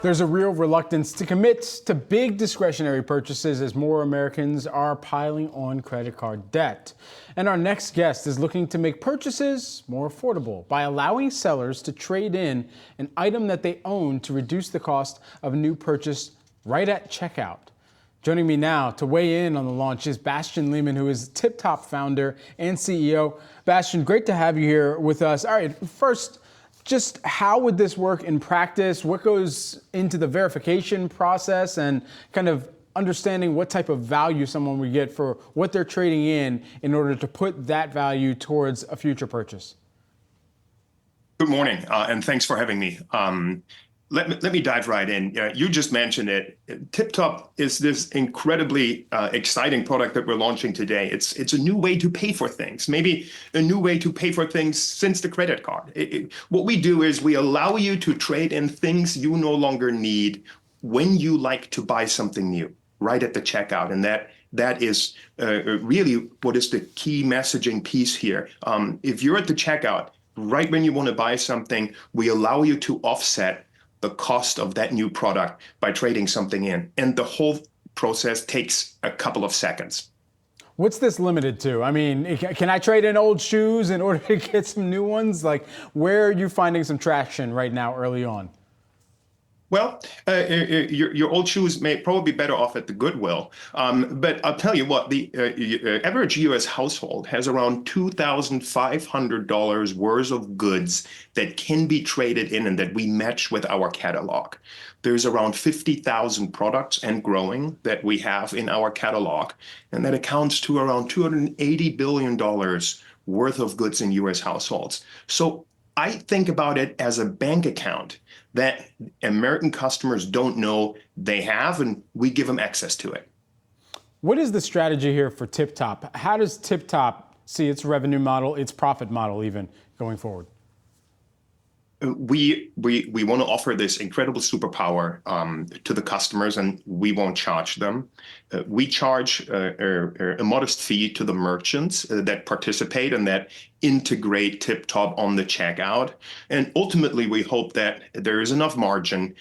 There's a real reluctance to commit to big discretionary purchases as more Americans are piling on credit card debt. And our next guest is looking to make purchases more affordable by allowing sellers to trade in an item that they own to reduce the cost of a new purchase right at checkout. Joining me now to weigh in on the launch is Bastian Lehman, who is Tiptop founder and CEO. Bastian, great to have you here with us. All right, first, just how would this work in practice? What goes into the verification process and kind of understanding what type of value someone would get for what they're trading in order to put that value towards a future purchase? Good morning, and thanks for having me. Let me dive right in. You just mentioned it. Tiptop is this incredibly exciting product that we're launching today. It's a new way to pay for things, maybe a new way to pay for things since the credit card. What we do is we allow you to trade in things you no longer need when you like to buy something new, right at the checkout. And that is really what is the key messaging piece here. If you're at the checkout, right when you want to buy something, we allow you to offset the cost of that new product by trading something in. And the whole process takes a couple of seconds. What's this limited to? I mean, can I trade in old shoes in order to get some new ones? Like, where are you finding some traction right now early on? Well, your old shoes may probably be better off at the Goodwill. But I'll tell you what, the average US household has around $2,500 worth of goods that can be traded in and that we match with our catalog. There's around 50,000 products and growing that we have in our catalog, and that accounts to around $280 billion worth of goods in US households. So I think about it as a bank account that American customers don't know they have, and we give them access to it. What is the strategy here for Tiptop? How does Tiptop see its revenue model, its profit model even going forward? We want to offer this incredible superpower to the customers, and we won't charge them. We charge a modest fee to the merchants that participate and that integrate Tiptop on the checkout. And ultimately, we hope that there is enough margin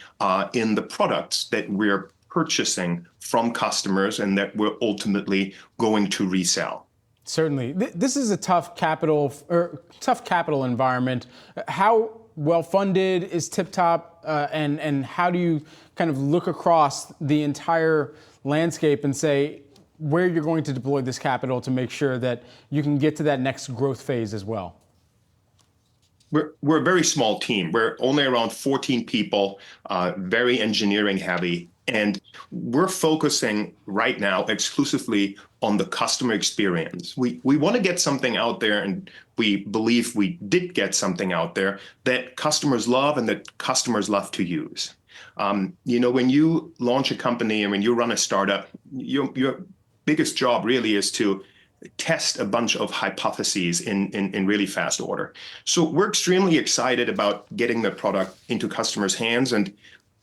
in the products that we're purchasing from customers and that we're ultimately going to resell. Certainly. This is a tough capital environment. How well funded is Tiptop, and how do you kind of look across the entire landscape and say where you're going to deploy this capital to make sure that you can get to that next growth phase as well? We're a very small team. We're only around 14 people, very engineering heavy. And we're focusing right now exclusively on the customer experience. We want to get something out there, and we believe we did get something out there that customers love and that customers love to use. When you launch a company and when you run a startup, your biggest job really is to test a bunch of hypotheses in really fast order. So we're extremely excited about getting the product into customers' hands, and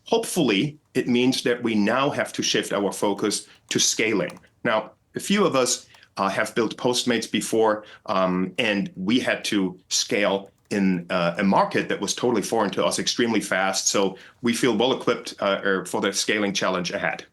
hopefully it means that we now have to shift our focus to scaling. Now, a few of us have built Postmates before, and we had to scale in a market that was totally foreign to us extremely fast. So we feel well equipped for the scaling challenge ahead.